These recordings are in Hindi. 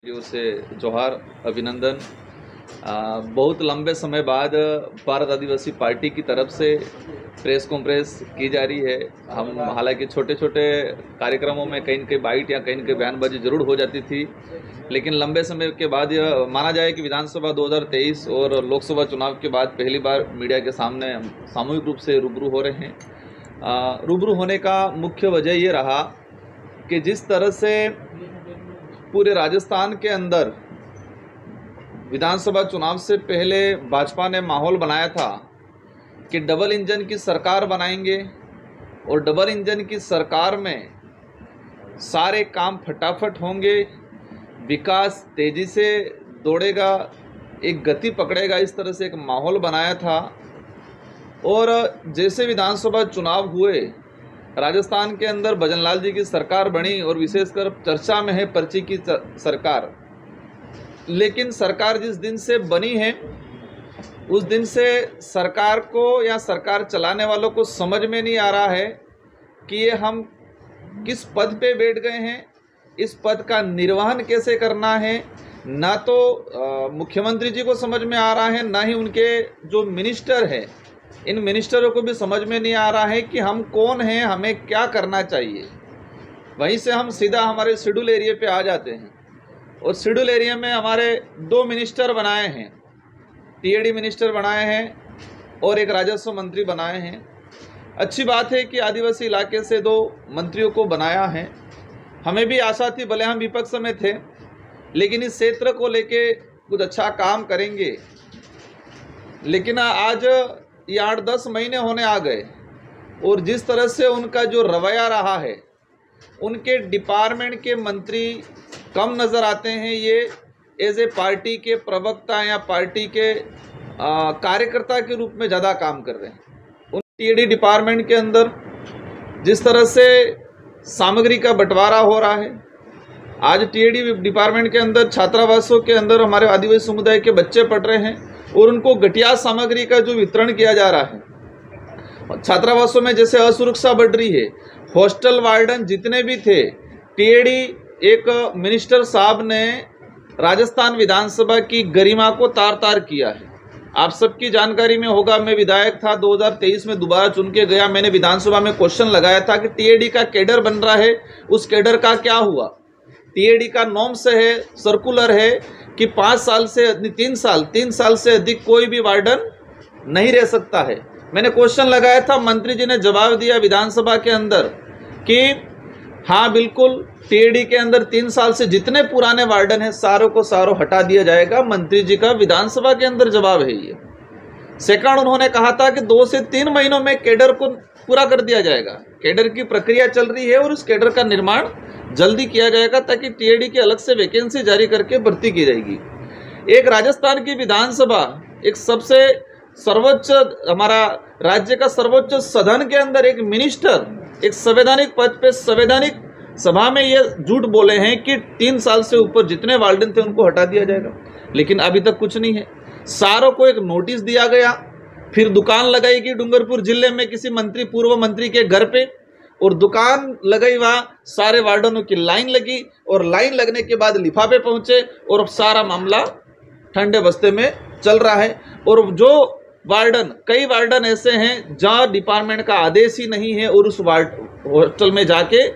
ओर से जोहार, अभिनंदन। बहुत लंबे समय बाद भारत आदिवासी पार्टी की तरफ से प्रेस कॉन्फ्रेंस की जा रही है। हम हालांकि छोटे छोटे कार्यक्रमों में कहीं न कहीं बाइट या कहीं न कहीं बयानबाजी जरूर हो जाती थी, लेकिन लंबे समय के बाद यह माना जाए कि विधानसभा 2023 और लोकसभा चुनाव के बाद पहली बार मीडिया के सामने हम सामूहिक रूप से रूबरू हो रहे हैं। रूबरू होने का मुख्य वजह ये रहा कि जिस तरह से पूरे राजस्थान के अंदर विधानसभा चुनाव से पहले भाजपा ने माहौल बनाया था कि डबल इंजन की सरकार बनाएंगे और डबल इंजन की सरकार में सारे काम फटाफट होंगे, विकास तेजी से दौड़ेगा, एक गति पकड़ेगा, इस तरह से एक माहौल बनाया था। और जैसे विधानसभा चुनाव हुए, राजस्थान के अंदर भजनलाल जी की सरकार बनी और विशेषकर चर्चा में है पर्ची की सरकार। लेकिन सरकार जिस दिन से बनी है उस दिन से सरकार को या सरकार चलाने वालों को समझ में नहीं आ रहा है कि ये हम किस पद पे बैठ गए हैं, इस पद का निर्वहन कैसे करना है। ना तो मुख्यमंत्री जी को समझ में आ रहा है, ना ही उनके जो मिनिस्टर है, इन मिनिस्टरों को भी समझ में नहीं आ रहा है कि हम कौन हैं, हमें क्या करना चाहिए। वहीं से हम सीधा हमारे शेड्यूल एरिया पे आ जाते हैं और शेड्यूल एरिया में हमारे 2 मिनिस्टर बनाए हैं, टीएडी मिनिस्टर बनाए हैं और एक राजस्व मंत्री बनाए हैं। अच्छी बात है कि आदिवासी इलाके से 2 मंत्रियों को बनाया है। हमें भी आशा थी, भले हम विपक्ष में थे, लेकिन इस क्षेत्र को लेके कुछ अच्छा काम करेंगे। लेकिन आज ये 8-10 महीने होने आ गए और जिस तरह से उनका जो रवैया रहा है, उनके डिपार्टमेंट के मंत्री कम नज़र आते हैं। ये एज ए पार्टी के प्रवक्ता या पार्टी के कार्यकर्ता के रूप में ज़्यादा काम कर रहे हैं। उन टीएडी डिपार्टमेंट के अंदर जिस तरह से सामग्री का बंटवारा हो रहा है, आज टीएडी डिपार्टमेंट के अंदर छात्रावासों के अंदर हमारे आदिवासी समुदाय के बच्चे पढ़ रहे हैं और उनको घटिया सामग्री का जो वितरण किया जा रहा है। छात्रावासों में जैसे असुरक्षा बढ़ रही है, हॉस्टल वार्डन जितने भी थे, टीएडी एक मिनिस्टर साहब ने राजस्थान विधानसभा की गरिमा को तार तार किया है। आप सबकी जानकारी में होगा, मैं विधायक था, 2023 में दोबारा चुन के गया। मैंने विधानसभा में क्वेश्चन लगाया था कि टीएडी का कैडर बन रहा है, उस कैडर का क्या हुआ। टीएडी का नॉर्म्स है, सर्कुलर है कि 5 साल से 3 साल से अधिक कोई भी वार्डन नहीं रह सकता है। मैंने क्वेश्चन लगाया था, मंत्री जी ने जवाब दिया विधानसभा के अंदर कि हाँ बिल्कुल, टीएडी के अंदर 3 साल से जितने पुराने वार्डन हैं सारों को सारों हटा दिया जाएगा। मंत्री जी का विधानसभा के अंदर जवाब है ये। सेकंड, उन्होंने कहा था कि 2 से 3 महीनों में कैडर को पूरा कर दिया जाएगा। कैडर की प्रक्रिया चल रही है और उस कैडर का निर्माण जल्दी किया जाएगा ताकि टीएडी की अलग से वैकेंसी जारी करके भर्ती की जाएगी। एक राजस्थान की विधानसभा, एक सबसे सर्वोच्च, हमारा राज्य का सर्वोच्च सदन के अंदर एक मिनिस्टर एक संवैधानिक पद पे संवैधानिक सभा में ये झूठ बोले हैं कि 3 साल से ऊपर जितने वार्डन थे उनको हटा दिया जाएगा, लेकिन अभी तक कुछ नहीं है। सारों को एक नोटिस दिया गया, फिर दुकान लगाई गई डूंगरपुर जिले में किसी मंत्री, पूर्व मंत्री के घर पे, और दुकान लगाई, वहाँ सारे वार्डनों की लाइन लगी और लाइन लगने के बाद लिफाफे पहुंचे और सारा मामला ठंडे बस्ते में चल रहा है। और जो वार्डन, कई वार्डन ऐसे हैं जहाँ डिपार्टमेंट का आदेश ही नहीं है और उस हॉस्टल में जाके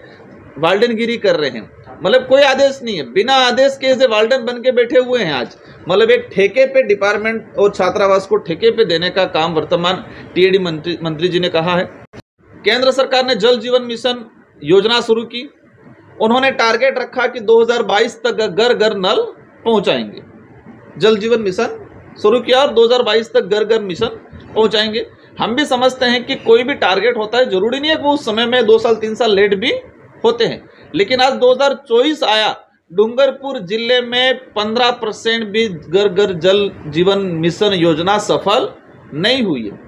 वार्डनगिरी कर रहे हैं। मतलब कोई आदेश नहीं है, बिना आदेश के ऐसे वार्डन बन के बैठे हुए हैं आज। मतलब एक ठेके पे डिपार्टमेंट और छात्रावास को ठेके पे देने का काम वर्तमान टीएडी मंत्री जी ने कहा है। केंद्र सरकार ने जल जीवन मिशन योजना शुरू की। उन्होंने टारगेट रखा कि 2022 तक घर घर नल पहुंचाएंगे। जल जीवन मिशन शुरू किया और 2022 तक घर घर मिशन पहुंचाएंगे। हम भी समझते हैं कि कोई भी टारगेट होता है, जरूरी नहीं है कि उस समय में 2 साल 3 साल लेट भी होते हैं। लेकिन आज 2024 आया, डूंगरपुर जिले में 15% भी घर घर जल जीवन मिशन योजना सफल नहीं हुई है।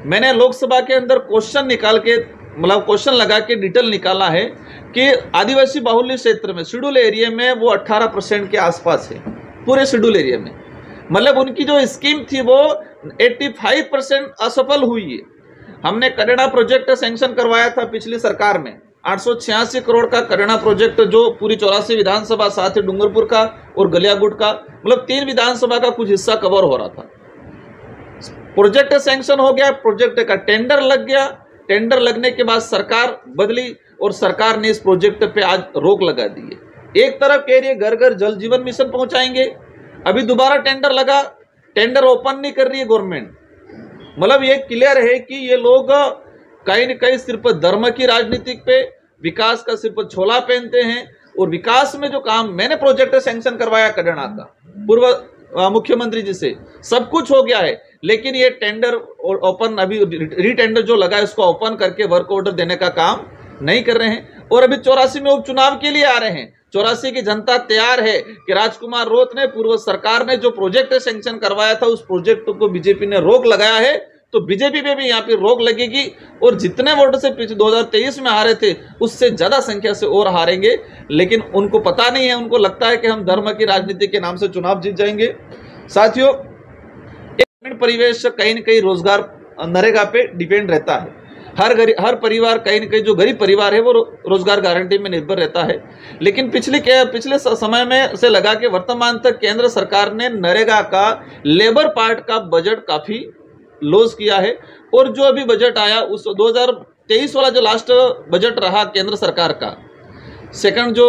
मैंने लोकसभा के अंदर क्वेश्चन निकाल के, मतलब क्वेश्चन लगा के डिटेल निकाला है कि आदिवासी बाहुल्य क्षेत्र में, शेड्यूल एरिया में वो 18% के आसपास है, पूरे शेड्यूल एरिया में। मतलब उनकी जो स्कीम थी वो 85% असफल हुई है। हमने करेड़ा प्रोजेक्ट सैंक्शन करवाया था पिछली सरकार में, 886 करोड़ का करेणा प्रोजेक्ट जो पूरी 84 विधानसभा, साथ ही डूंगरपुर का और गलियागुट का, मतलब 3 विधानसभा का कुछ हिस्सा कवर हो रहा था। प्रोजेक्ट सैंक्शन हो गया, प्रोजेक्ट का टेंडर लग गया। टेंडर लगने के बाद सरकार बदली और सरकार ने इस प्रोजेक्ट पे आज रोक लगा दी है। एक तरफ कह रही है घर घर जल जीवन मिशन पहुंचाएंगे, अभी दोबारा टेंडर लगा, टेंडर ओपन नहीं कर रही है गवर्नमेंट। मतलब ये क्लियर है कि ये लोग कहीं न कहीं सिर्फ धर्म की राजनीति पे, विकास का सिर्फ छोला पहनते हैं। और विकास में जो काम मैंने प्रोजेक्ट सैंक्शन करवाया करेणा का पूर्व मुख्यमंत्री जी से, सब कुछ हो गया है, लेकिन ये टेंडर ओपन, अभी रीटेंडर जो लगा है उसको ओपन करके वर्क ऑर्डर देने का काम नहीं कर रहे हैं। और अभी 84 में उपचुनाव के लिए आ रहे हैं। 84 की जनता तैयार है कि राजकुमार रोत ने, पूर्व सरकार ने जो प्रोजेक्ट सैंक्शन करवाया था, उस प्रोजेक्ट को बीजेपी ने रोक लगाया है, तो बीजेपी पे भी यहाँ पे रोक लगेगी। और जितने वोट से पिछले 2023 में हारे थे, उससे ज्यादा संख्या से और हारेंगे। लेकिन उनको पता नहीं है, उनको लगता है कि हम धर्म की राजनीति के नाम से चुनाव जीत जाएंगे। साथियों, एक परिवेश कहीं न कहीं रोजगार नरेगा पे डिपेंड रहता है। हर परिवार, कहीं न कहीं जो गरीब परिवार है वो रोजगार गारंटी में निर्भर रहता है। लेकिन पिछले समय में से लगा के वर्तमान तक केंद्र सरकार ने नरेगा का लेबर पार्ट का बजट काफी लॉस किया है। और जो अभी बजट आया, उस 2023 वाला जो लास्ट बजट रहा केंद्र सरकार का, सेकंड जो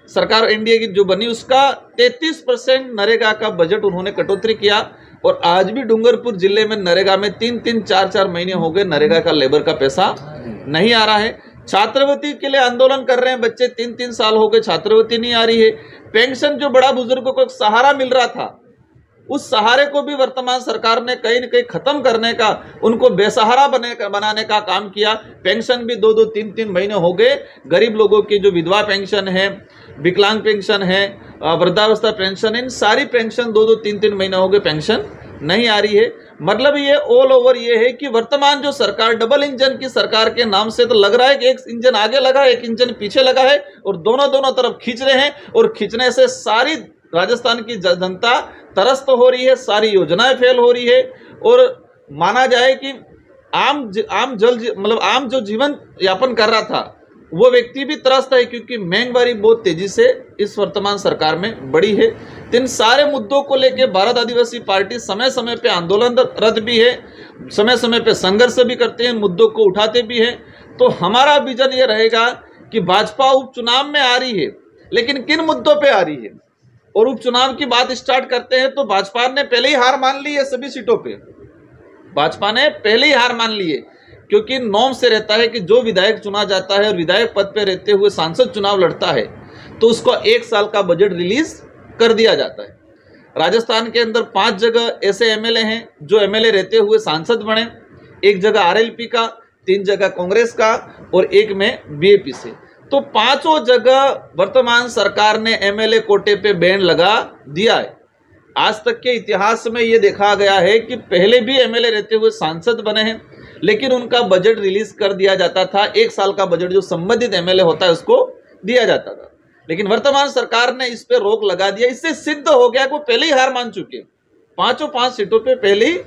सरकार एनडीए की जो बनी, उसका 33% नरेगा का बजट उन्होंने कटौती किया। और आज भी डूंगरपुर जिले में नरेगा में 3-3, 4-4 महीने हो गए नरेगा का लेबर का पैसा नहीं आ रहा है। छात्रवृत्ति के लिए आंदोलन कर रहे हैं बच्चे, 3-3 साल हो गए छात्रवृत्ति नहीं आ रही है। पेंशन जो बड़ा बुजुर्गों को सहारा मिल रहा था, उस सहारे को भी वर्तमान सरकार ने कहीं न कहीं खत्म करने का, उनको बेसहारा बनाने का काम किया। पेंशन भी 2-2, 3-3 महीने हो गए। गरीब लोगों की जो विधवा पेंशन है, विकलांग पेंशन है, वृद्धावस्था पेंशन है, इन सारी पेंशन 2-2, 3-3 महीने हो गए पेंशन नहीं आ रही है। मतलब ये ऑल ओवर ये है कि वर्तमान जो सरकार डबल इंजन की सरकार के नाम से तो लग रहा है कि एक इंजन आगे लगा, एक इंजन पीछे लगा है, और दोनों तरफ खींच रहे हैं। और खींचने से सारी राजस्थान की जनता त्रस्त हो रही है, सारी योजनाएं फेल हो रही है। और माना जाए कि आम जो जीवन यापन कर रहा था, वो व्यक्ति भी त्रस्त है, क्योंकि महंगाई बहुत तेजी से इस वर्तमान सरकार में बढ़ी है। इन सारे मुद्दों को लेकर भारत आदिवासी पार्टी समय समय पे आंदोलनरत भी है, समय समय पे संघर्ष भी करते हैं, मुद्दों को उठाते भी हैं। तो हमारा विजन ये रहेगा कि भाजपा उपचुनाव में आ रही है, लेकिन किन मुद्दों पे आ रही है। और उपचुनाव की बात स्टार्ट करते हैं तो भाजपा ने पहले ही हार मान ली है सभी सीटों पे। भाजपा ने पहले ही हार मान ली है, क्योंकि नॉर्म से रहता है कि जो विधायक चुना जाता है और विधायक पद पे रहते हुए सांसद चुनाव लड़ता है, तो उसको 1 साल का बजट रिलीज कर दिया जाता है। राजस्थान के अंदर 5 जगह ऐसे एमएलए हैं जो एमएलए रहते हुए सांसद बने, 1 जगह आरएलपी का, 3 जगह कांग्रेस का और 1 में बीएपी से। तो 5 जगह वर्तमान सरकार ने एमएलए कोटे पे बैन लगा दिया है। आज तक के इतिहास में ये देखा गया है कि पहले भी एमएलए रहते हुए सांसद बने हैं, लेकिन उनका बजट रिलीज कर दिया जाता था। 1 साल का बजट जो संबंधित एमएलए होता है उसको दिया जाता था, लेकिन वर्तमान सरकार ने इस पे रोक लगा दिया। इससे सिद्ध हो गया कि वो पहले ही हार मान चुके, 5 सीटों पे पहले ही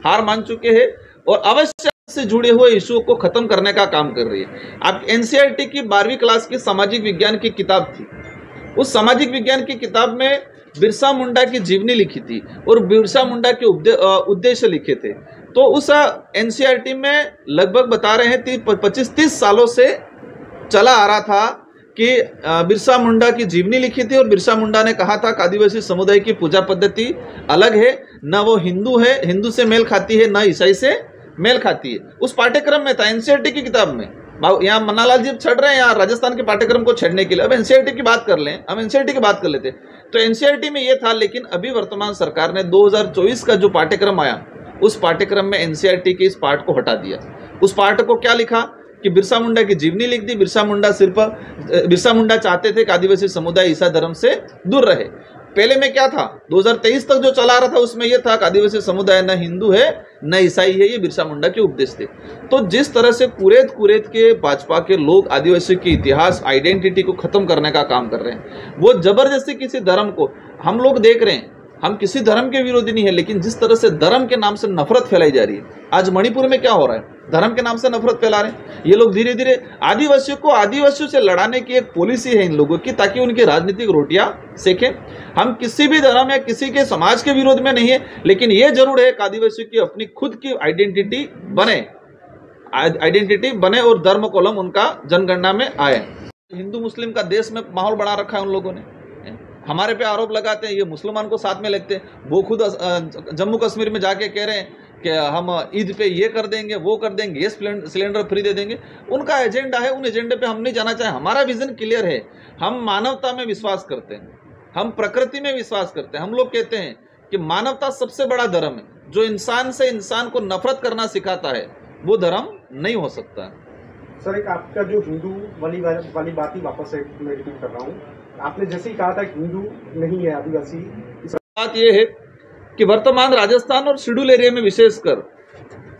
हार मान चुके हैं और अवश्य से जुड़े हुए इशू को खत्म करने का काम कर रही है। आप एनसीईआरटी की 12वीं क्लास की सामाजिक विज्ञान की किताब थी, उस सामाजिक विज्ञान की किताब में बिरसा मुंडा की जीवनी लिखी थी और बिरसा मुंडा के उद्देश्य लिखे थे। तो उस एनसीईआरटी में लगभग बता रहे हैं 25-30 सालों से चला आ रहा था कि बिरसा मुंडा की जीवनी लिखी थी और बिरसा मुंडा ने कहा था कि आदिवासी समुदाय की पूजा पद्धति अलग है, न वो हिंदू है, हिंदू से मेल खाती है, न ईसाई से मेल खाती है। उस पाठ्यक्रम में था, एनसीईआरटी की किताब में। यहाँ मन्नालाल जी छड़ रहे हैं यहाँ राजस्थान के पाठ्यक्रम को छेड़ने के लिए। अब एनसीईआरटी की बात कर लें, हम एनसीईआरटी की बात कर लेते। तो एनसीईआरटी में ये था, लेकिन अभी वर्तमान सरकार ने 2024 का जो पाठ्यक्रम आया, उस पाठ्यक्रम में एनसीईआरटी के इस पार्ट को हटा दिया। उस पार्ट को क्या लिखा कि बिरसा मुंडा की जीवनी लिख दी। बिरसा मुंडा चाहते थे कि आदिवासी समुदाय ईसाई धर्म से दूर रहे। पहले में क्या था, 2023 तक जो चला रहा था उसमें यह था कि आदिवासी समुदाय न हिंदू है न ईसाई है, ये बिरसा मुंडा के उपदेश थे। तो जिस तरह से कुरेद के भाजपा के लोग आदिवासी के इतिहास, आइडेंटिटी को खत्म करने का काम कर रहे हैं, वो जबरदस्ती किसी धर्म को, हम लोग देख रहे हैं, हम किसी धर्म के विरोधी नहीं है, लेकिन जिस तरह से धर्म के नाम से नफरत फैलाई जा रही है। आज मणिपुर में क्या हो रहा है, धर्म के नाम से नफरत फैला रहे हैं ये लोग। धीरे धीरे आदिवासियों को आदिवासियों से लड़ाने की एक पॉलिसी है इन लोगों की, ताकि उनकी राजनीतिक रोटियां सेकें। हम किसी भी धर्म या किसी के समाज के विरोध में नहीं है, लेकिन ये जरूर है कि आदिवासियों की अपनी खुद की आइडेंटिटी बने और धर्म कॉलम उनका जनगणना में आए। हिंदू मुस्लिम का देश में माहौल बना रखा है उन लोगों ने। हमारे पे आरोप लगाते हैं, ये मुसलमान को साथ में लगते हैं। वो खुद जम्मू कश्मीर में जाके कह रहे हैं कि हम ईद पे ये कर देंगे, वो कर देंगे, ये सिलेंडर फ्री दे देंगे। उनका एजेंडा है, उन एजेंडे पे हम नहीं जाना चाहें। हमारा विजन क्लियर है, हम मानवता में विश्वास करते हैं, हम प्रकृति में विश्वास करते हैं। हम लोग कहते हैं कि मानवता सबसे बड़ा धर्म है। जो इंसान से इंसान को नफरत करना सिखाता है वो धर्म नहीं हो सकता। सर, एक आपका जो हिंदू वाली बात ही वापस से मैं रिपीट कर रहा हूँ। आपने जैसे ही कहा था हिंदू नहीं है आदिवासी, बात यह है कि वर्तमान राजस्थान और शेड्यूल एरिया में विशेषकर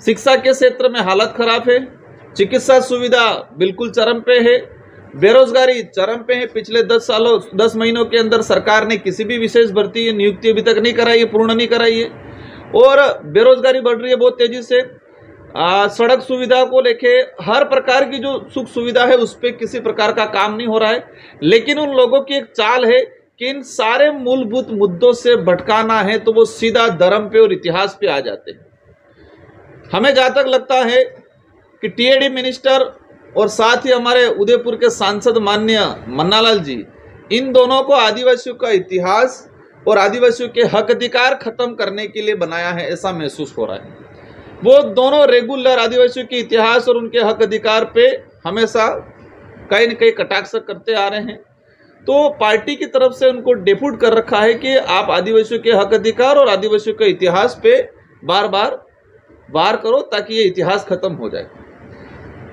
शिक्षा के क्षेत्र में हालत खराब है, चिकित्सा सुविधा बिल्कुल चरम पे है, बेरोजगारी चरम पे है। पिछले 10 महीनों के अंदर सरकार ने किसी भी विशेष भर्ती नियुक्ति अभी तक नहीं कराई है, पूर्ण नहीं कराई है, और बेरोजगारी बढ़ रही है बहुत तेजी से। सड़क सुविधा को लेके हर प्रकार की जो सुख सुविधा है उस पर किसी प्रकार का काम नहीं हो रहा है। लेकिन उन लोगों की एक चाल है कि इन सारे मूलभूत मुद्दों से भटकाना है तो वो सीधा धर्म पे और इतिहास पे आ जाते हैं। हमें जहाँ तक लगता है कि टीएडी मिनिस्टर और साथ ही हमारे उदयपुर के सांसद माननीय मन्नालाल जी, इन दोनों को आदिवासियों का इतिहास और आदिवासियों के हक अधिकार खत्म करने के लिए बनाया है, ऐसा महसूस हो रहा है। वो दोनों रेगुलर आदिवासियों के इतिहास और उनके हक अधिकार पे हमेशा कहीं न कहीं कटाक्ष करते आ रहे हैं। तो पार्टी की तरफ से उनको डेप्यूट कर रखा है कि आप आदिवासियों के हक अधिकार और आदिवासियों के इतिहास पे बार बार वार करो ताकि ये इतिहास खत्म हो जाए।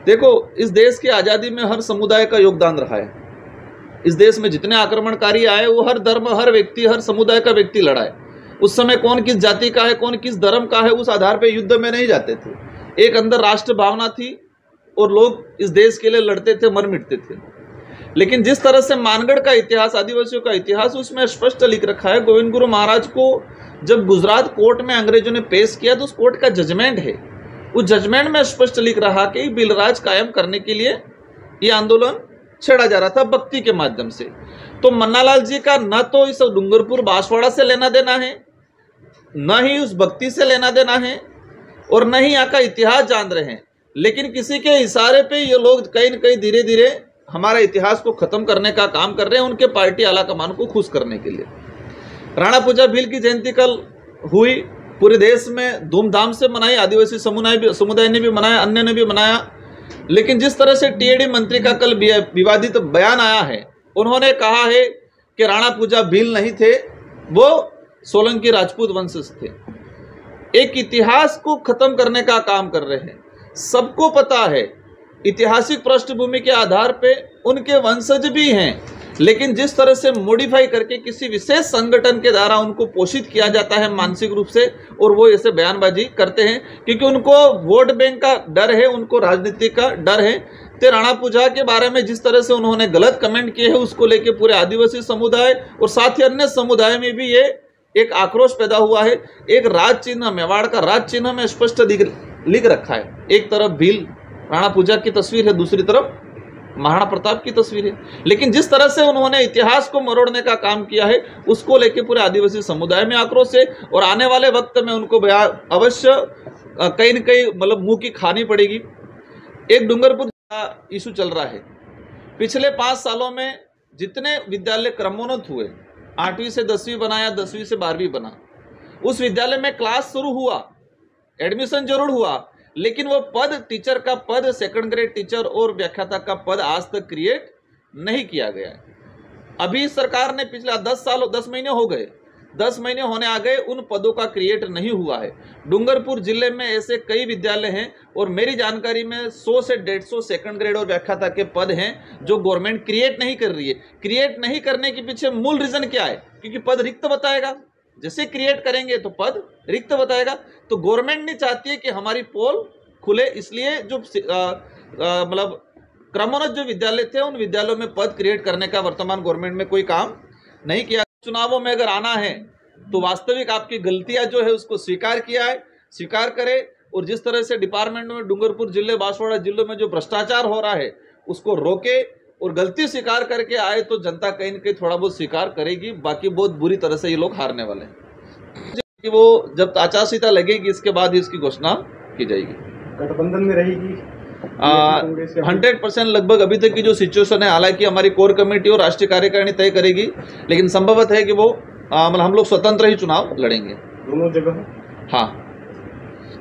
देखो, इस देश की आज़ादी में हर समुदाय का योगदान रहा है। इस देश में जितने आक्रमणकारी आए वो हर धर्म, हर व्यक्ति, हर समुदाय का व्यक्ति लड़ा है। उस समय कौन किस जाति का है, कौन किस धर्म का है, उस आधार पे युद्ध में नहीं जाते थे। एक अंदर राष्ट्र भावना थी और लोग इस देश के लिए लड़ते थे, मर मिटते थे। लेकिन जिस तरह से मानगढ़ का इतिहास, आदिवासियों का इतिहास, उसमें स्पष्ट लिख रखा है। गोविंद गुरु महाराज को जब गुजरात कोर्ट में अंग्रेजों ने पेश किया तो उस कोर्ट का जजमेंट है, उस जजमेंट में स्पष्ट लिख रहा कि बिलराज कायम करने के लिए ये आंदोलन छेड़ा जा रहा था भक्ति के माध्यम से। तो मन्नालाल जी का न तो इस डूंगरपुर बांसवाड़ा से लेना देना है, न ही उस भक्ति से लेना देना है, और न ही यहाँ का इतिहास जान रहे हैं। लेकिन किसी के इशारे पे ये लोग कहीं न कहीं धीरे धीरे हमारा इतिहास को खत्म करने का काम कर रहे हैं, उनके पार्टी आलाकमान को खुश करने के लिए। राणा पूजा भील की जयंती कल हुई, पूरे देश में धूमधाम से मनाई, आदिवासी समुदाय ने भी मनाया, अन्य ने भी मनाया। लेकिन जिस तरह से टीएडी मंत्री का कल विवादित बयान आया है, उन्होंने कहा है कि राणा पूजा भील नहीं थे, वो सोलंकी राजपूत वंशज थे। एक इतिहास को खत्म करने का काम कर रहे हैं। सबको पता है ऐतिहासिक पृष्ठभूमि के आधार पे उनके वंशज भी हैं, लेकिन जिस तरह से मॉडिफाई करके किसी विशेष संगठन के द्वारा उनको पोषित किया जाता है मानसिक रूप से, और वो ऐसे बयानबाजी करते हैं क्योंकि उनको वोट बैंक का डर है, उनको राजनीति का डर है। तो राणा पूजा के बारे में जिस तरह से उन्होंने गलत कमेंट किए हैं, उसको लेके पूरे आदिवासी समुदाय और साथ ही अन्य समुदाय में भी ये एक आक्रोश पैदा हुआ है। एक राज चिन्ह, मेवाड़ का राज चिन्ह में स्पष्ट लिख रखा है। एक तरफ भील राणा पूजा की तस्वीर है, दूसरी तरफ महाराणा प्रताप की तस्वीर है। लेकिन जिस तरह से उन्होंने इतिहास को मरोड़ने का काम किया है, उसको लेके पूरे आदिवासी समुदाय में आक्रोश है, और आने वाले वक्त में उनको अवश्य कहीं न कहीं मतलब मुंह की खानी पड़ेगी। एक डूंगरपुर का इशू चल रहा है। पिछले 5 सालों में जितने विद्यालय क्रमोन्नत हुए, 8वीं से 10वीं बनाया, 10वीं से 12वीं बना, उस विद्यालय में क्लास शुरू हुआ, एडमिशन जरूर हुआ, लेकिन वो पद, टीचर का पद, सेकंड ग्रेड टीचर और व्याख्याता का पद आज तक क्रिएट नहीं किया गया है। अभी सरकार ने पिछले 10 महीने हो गए, 10 महीने होने आ गए, उन पदों का क्रिएट नहीं हुआ है। डूंगरपुर जिले में ऐसे कई विद्यालय हैं, और मेरी जानकारी में 100 से 150 सेकंड ग्रेड और व्याख्याता के पद हैं जो गवर्नमेंट क्रिएट नहीं कर रही है। क्रिएट नहीं करने के पीछे मूल रीजन क्या है? क्योंकि पद रिक्त बताएगा, जैसे क्रिएट करेंगे तो पद रिक्त बताएगा। तो गवर्नमेंट नहीं चाहती है कि हमारी पोल खुले, इसलिए जो मतलब क्रमोन्नत जो विद्यालय थे, उन विद्यालयों में पद क्रिएट करने का वर्तमान गवर्नमेंट में कोई काम नहीं किया। चुनावों में अगर आना है तो वास्तविक आपकी गलतियां जो है उसको स्वीकार किया है, स्वीकार करें, और जिस तरह से डिपार्टमेंट में डूंगरपुर जिले बांसवाड़ा जिलों में जो भ्रष्टाचार हो रहा है उसको रोके और गलती स्वीकार करके आए तो जनता कहीं न कहीं थोड़ा बहुत स्वीकार करेगी, बाकी बहुत बुरी तरह से ये लोग हारने वाले हैं। कि वो जब आचार संहिता लगेगी इसके बाद ही इसकी घोषणा की जाएगी। गठबंधन में रहेगी 100% लगभग अभी तक की जो सिचुएशन है, हालांकि हमारी कोर कमेटी और राष्ट्रीय कार्यकारिणी तय करेगी, लेकिन संभवत है कि वो मतलब हम लोग स्वतंत्र ही चुनाव लड़ेंगे दोनों जगह। हाँ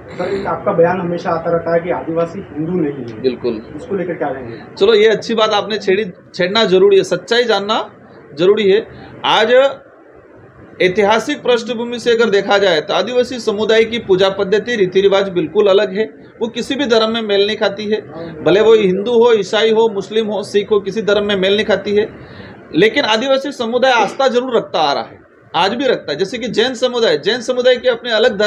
सर, आपका बयान हमेशा आता रहता है कि आदिवासी हिंदू नहीं है, बिल्कुल, उसको लेकर क्या कहेंगे? चलो ये अच्छी बात आपने छेड़ना जरूरी है, सच्चाई जानना जरूरी है। आज ऐतिहासिक पृष्ठभूमि से अगर देखा जाए तो आदिवासी समुदाय की पूजा पद्धति रीति रिवाज बिल्कुल अलग है। वो किसी भी धर्म में मेल नहीं खाती है, भले वो हिंदू हो, ईसाई हो, मुस्लिम हो, सिख हो, किसी धर्म में मेल नहीं खाती है। लेकिन आदिवासी समुदाय आस्था जरूर रखता आ रहा है, आज भी रखता है। जैसे कि जैन समुदाय के अपने अलग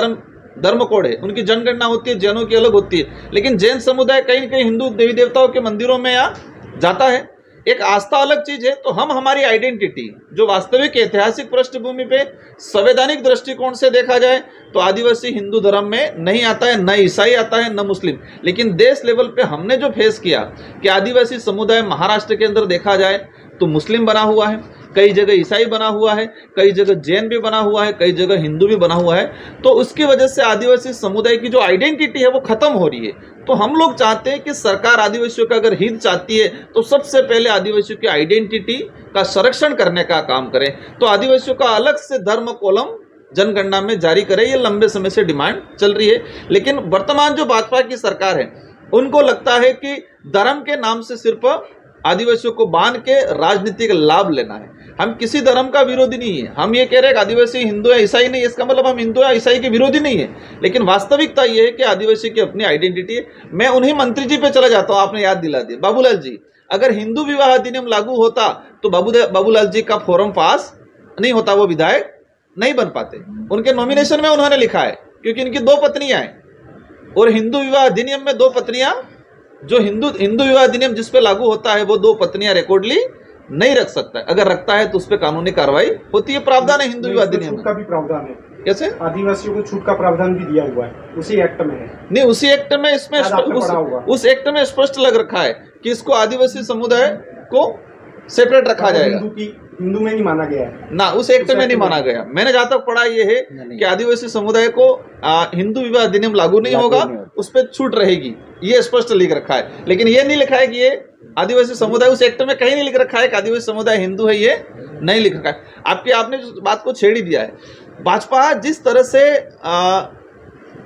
धर्म कोड है, उनकी जनगणना होती है, जैनों की अलग होती है, लेकिन जैन समुदाय कहीं न कहीं हिंदू देवी देवताओं के मंदिरों में या जाता है। एक आस्था अलग चीज है। तो हम हमारी आइडेंटिटी जो वास्तविक ऐतिहासिक पृष्ठभूमि पे संवैधानिक दृष्टिकोण से देखा जाए तो आदिवासी हिंदू धर्म में नहीं आता है, न ईसाई आता है, न मुस्लिम। लेकिन देश लेवल पे हमने जो फेस किया कि आदिवासी समुदाय महाराष्ट्र के अंदर देखा जाए तो मुस्लिम बना हुआ है, कई जगह ईसाई बना हुआ है, कई जगह जैन भी बना हुआ है, कई जगह हिंदू भी बना हुआ है। तो उसकी वजह से आदिवासी समुदाय की जो आइडेंटिटी है वो खत्म हो रही है। तो हम लोग चाहते हैं कि सरकार आदिवासियों का अगर हित चाहती है तो सबसे पहले आदिवासियों की आइडेंटिटी का संरक्षण करने का काम करें। तो आदिवासियों का अलग से धर्म कॉलम जनगणना में जारी करे, ये लंबे समय से डिमांड चल रही है। लेकिन वर्तमान जो भाजपा की सरकार है उनको लगता है कि धर्म के नाम से सिर्फ आदिवासियों को बांध के राजनीतिक लाभ लेना है। हम किसी धर्म का विरोधी नहीं है। हम ये कह रहे हैं कि आदिवासी हिंदू या ईसाई नहीं है, इसका मतलब हम हिंदू या ईसाई के विरोधी नहीं है। लेकिन वास्तविकता ये है कि आदिवासी की अपनी आइडेंटिटी है। मैं उन्हीं मंत्री जी पे चला जाता हूँ, आपने याद दिला दिया, बाबूलाल जी। अगर हिंदू विवाह अधिनियम लागू होता तो बाबूलाल जी का फॉर्म पास नहीं होता, वो विधायक नहीं बन पाते। उनके नॉमिनेशन में उन्होंने लिखा है क्योंकि इनकी 2 पत्नियां हैं और हिंदू विवाह अधिनियम में 2 पत्नियां, जो हिंदू विवाह अधिनियम जिस पे लागू होता है वो 2 पत्नियां रिकॉर्डली नहीं रख सकता है। अगर रखता है तो उस पर कानूनी कार्रवाई होती है। प्रावधान है हिंदू विवाह अधिनियम का भी प्रावधान है। कैसे? आदिवासियों को छूट का प्रावधान भी दिया हुआ है, उसी एक्ट में है। नहीं, उसी एक्ट में इसमें उस एक्ट में स्पष्ट लग रखा है कि इसको आदिवासी समुदाय को सेपरेट रखा जाएगा। हिंदू में नहीं माना गया है ना, उस एक्ट में नहीं माना गया। मैंने जहां तक पढ़ा ये है कि आदिवासी समुदाय को हिंदू विवाह अधिनियम लागू नहीं होगा, उस पर छूट रहेगी, ये स्पष्ट लिख रखा है। लेकिन ये नहीं लिखा है कि ये आदिवासी समुदाय, उस एक्ट में कहीं नहीं लिख रखा है कि आदिवासी समुदाय हिंदू है, ये नहीं लिख रखा है। आपने जो बात को छेड़ ही दिया है। भाजपा जिस तरह से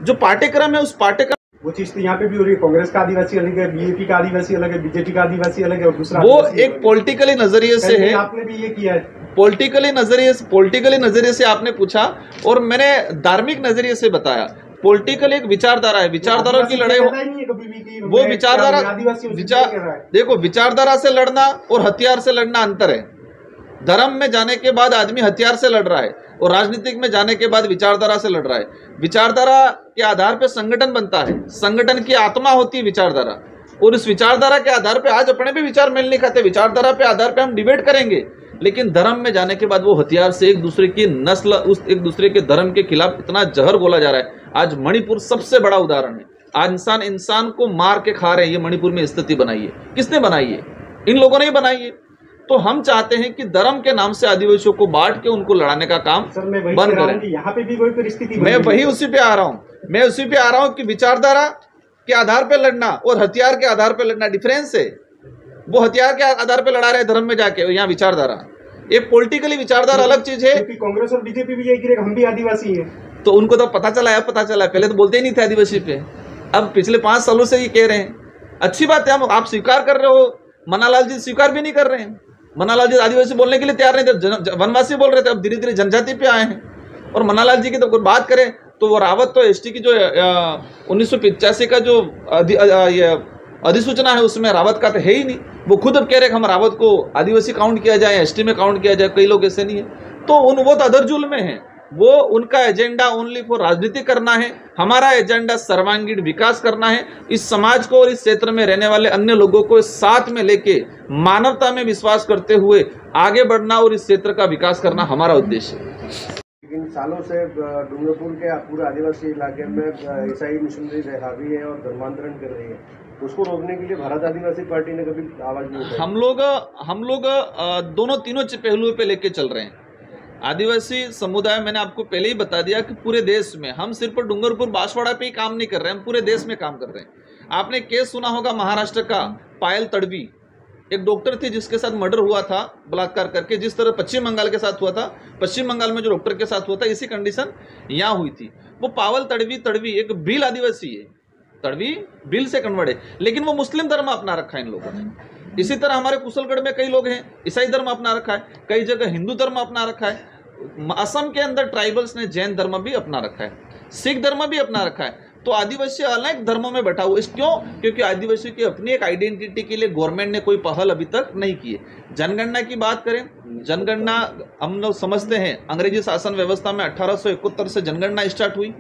जो पाठ्यक्रम है, उस पाठ्यक्रम वो चीज तो यहाँ पे भी हो रही है। कांग्रेस का आदिवासी अलग है, बीजेपी का आदिवासी अलग है, बीजेपी का आदिवासी अलग है और दूसरा वो एक पॉलिटिकली नजरिए से है। आपने भी ये किया है, पॉलिटिकली नजरिए से आपने पूछा और मैंने धार्मिक नजरिए से बताया। पॉलिटिकल एक विचारधारा है, विचारधारा की लड़ाई हो, वो विचारधारा देखो, विचारधारा से लड़ना और हथियार से लड़ना अंतर है। धर्म में जाने के बाद आदमी हथियार से लड़ रहा है और राजनीतिक में जाने के बाद विचारधारा से लड़ रहा है। विचारधारा के आधार पर संगठन बनता है, संगठन की आत्मा होती है विचारधारा, और इस विचारधारा के आधार पे आज अपने भी विचार मेल नहीं खाते, विचारधारा पे आधार पे हम डिबेट करेंगे। लेकिन धर्म में जाने के बाद वो हथियार से एक दूसरे की नस्ल, उस एक दूसरे के धर्म के खिलाफ इतना जहर बोला जा रहा है। आज मणिपुर सबसे बड़ा उदाहरण है। आज इंसान को मार के खा रहे हैं। ये मणिपुर में स्थिति बनाई है, किसने बनाई है? इन लोगों ने ही बनाई है। तो हम चाहते हैं कि धर्म के नाम से आदिवासियों को बांट के उनको लड़ाने का काम बंद करें। यहाँ पे भी वही परिस्थिति, मैं वही उसी पे आ रहा हूँ। मैं उसी पे आ रहा हूँ कि विचारधारा के आधार पे लड़ना और हथियार के आधार पे लड़ना डिफरेंस है। वो हथियार के आधार पे लड़ा रहे धर्म में जाके, यहाँ विचारधारा, एक पॉलिटिकली विचारधारा अलग चीज है। कांग्रेस और बीजेपी भी यही कह हम भी आदिवासी है, तो उनको तो पता चला है, पहले तो बोलते ही नहीं थे आदिवासी पे, अब पिछले 5 सालों से ये कह रहे हैं। अच्छी बात है, आप स्वीकार कर रहे हो। मन्नालाल जी स्वीकार भी नहीं कर रहे हैं। मन्नालाल जी आदिवासी बोलने के लिए तैयार नहीं थे, वनवासी बोल रहे थे, अब धीरे धीरे जनजाति पे आए हैं। और मन्नालाल जी की तो बात करें तो वो रावत तो एसटी की जो 1985 का जो अधिसूचना है उसमें रावत का तो है ही नहीं। वो खुद अब कह रहे हैं हम रावत को आदिवासी काउंट किया जाए, एसटी में काउंट किया जाए। कई लोग ऐसे नहीं है, तो वो तो अदरजुल में है। वो उनका एजेंडा ओनली फॉर राजनीति करना है। हमारा एजेंडा सर्वांगीण विकास करना है। इस समाज को और इस क्षेत्र में रहने वाले अन्य लोगों को साथ में लेके मानवता में विश्वास करते हुए आगे बढ़ना और इस क्षेत्र का विकास करना हमारा उद्देश्य है। सालों से डूंगरपुर के पूरे आदिवासी इलाके में ईसाई मिशनरी हावी है और धर्मांतरण कर रही है, उसको रोकने के लिए भारत आदिवासी पार्टी ने कभी आवाज नहीं उठाई। हम लोग दोनों तीनों पहलुओं पे लेके चल रहे हैं। आदिवासी समुदाय, मैंने आपको पहले ही बता दिया कि पूरे देश में, हम सिर्फ डूंगरपुर बांसवाड़ा पे ही काम नहीं कर रहे हैं, हम पूरे देश में काम कर रहे हैं। आपने केस सुना होगा महाराष्ट्र का, पायल तड़वी, एक डॉक्टर थी जिसके साथ मर्डर हुआ था बलात्कार करके, जिस तरह पश्चिम बंगाल के साथ हुआ था, पश्चिम बंगाल में जो डॉक्टर के साथ हुआ था, इसी कंडीशन यहाँ हुई थी। वो पावल तड़वी एक भील आदिवासी है, तड़वी भील से कन्वर्ट है, लेकिन वो मुस्लिम धर्म अपना रखा है इन लोगों ने। इसी तरह हमारे कुशलगढ़ में कई लोग हैं ईसाई धर्म अपना रखा है, कई जगह हिंदू धर्म अपना रखा है, असम के अंदर ट्राइबल्स ने जैन धर्म भी अपना रखा है, सिख धर्म भी अपना रखा है। तो आदिवासी अनेक धर्मों में बैठा हुआ, क्यों? क्योंकि आदिवासी की अपनी एक आइडेंटिटी के लिए गवर्नमेंट ने कोई पहल अभी तक नहीं की है। जनगणना की बात करें, जनगणना हम लोग समझते हैं अंग्रेजी शासन व्यवस्था में 1871 से जनगणना स्टार्ट हुई,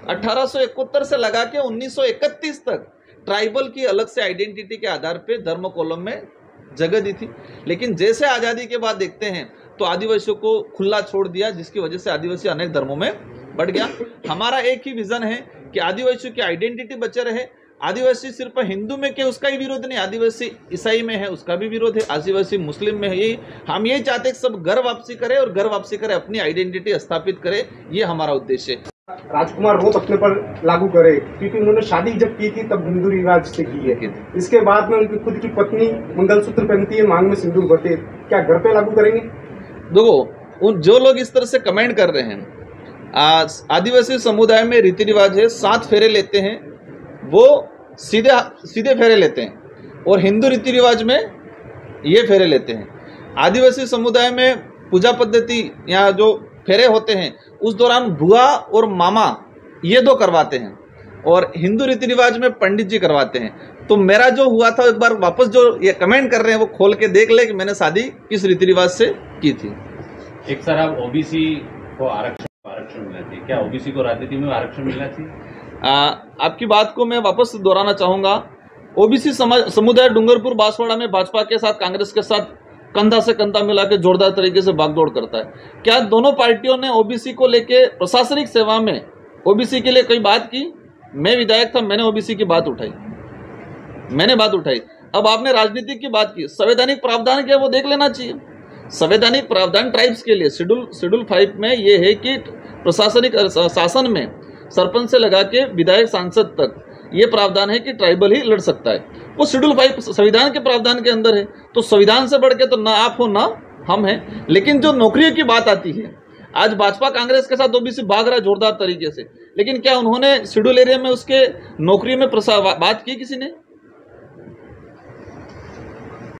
1871 से लगा के 1931 तक ट्राइबल की अलग से आइडेंटिटी के आधार पे धर्म कॉलम में जगह दी थी। लेकिन जैसे आज़ादी के बाद देखते हैं तो आदिवासियों को खुला छोड़ दिया, जिसकी वजह से आदिवासी अनेक धर्मों में बढ़ गया। हमारा एक ही विजन है कि आदिवासियों की आइडेंटिटी बचे रहे। आदिवासी सिर्फ हिंदू में के उसका ही विरोध नहीं, आदिवासी ईसाई में है उसका भी विरोध है, आदिवासी मुस्लिम में है। यही हम यही चाहते हैं कि सब घर वापसी करे और घर वापसी करे, अपनी आइडेंटिटी स्थापित करे, ये हमारा उद्देश्य है। राजकुमार रोप अपने पर लागू करे, क्योंकि उन्होंने शादी जब की थी तब हिंदू रिवाज से की है। इसके बाद में उनकी खुद की पत्नी मंगलसूत्र पहनती है, मांग में सिंदूर भरते, क्या घर पे लागू करेंगे? देखो, जो लोग इस तरह से कमेंट कर रहे हैं, आदिवासी समुदाय में रीति रिवाज है 7 फेरे लेते हैं, वो सीधे फेरे लेते हैं, और हिंदू रीति रिवाज में ये फेरे लेते हैं। आदिवासी समुदाय में पूजा पद्धति या जो फेरे होते हैं उस दौरान बुआ और मामा ये 2 करवाते हैं, और हिंदू रीति रिवाज में पंडित जी करवाते हैं। तो मेरा जो हुआ था, एक बार वापस जो ये कमेंट कर रहे हैं वो खोल के देख ले कि मैंने शादी किस रीति रिवाज से की थी। एक सर, आप ओबीसी को आरक्षण मिलना चाहिए, क्या ओबीसी को राजनीति में आरक्षण मिलना चाहिए? आपकी बात को मैं वापस दोहराना चाहूँगा। ओबीसी समुदाय डूंगरपुर बांसवाड़ा में भाजपा के साथ, कांग्रेस के साथ कंधा से कंधा मिला के जोरदार तरीके से भागदौड़ करता है। क्या दोनों पार्टियों ने ओबीसी को लेके प्रशासनिक सेवा में ओबीसी के लिए कोई बात की? मैं विधायक था, मैंने ओबीसी की बात उठाई, मैंने बात उठाई। अब आपने राजनीतिक की बात की, संवैधानिक प्रावधान क्या वो देख लेना चाहिए। संवैधानिक प्रावधान ट्राइब्स के लिए शेड्यूल 5 में ये है कि प्रशासनिक शासन में सरपंच से लगा के विधायक सांसद तक ये प्रावधान है कि ट्राइबल ही लड़ सकता है। वो शेड्यूल 5 संविधान के प्रावधान के अंदर है, तो संविधान से बढ़ के तो ना आप हो ना हम हैं। लेकिन जो नौकरियों की बात आती है, आज भाजपा कांग्रेस के साथ ओबीसी भाग रहा है जोरदार तरीके से, लेकिन क्या उन्होंने शेड्यूल एरिया में उसके नौकरी में बात की किसी ने?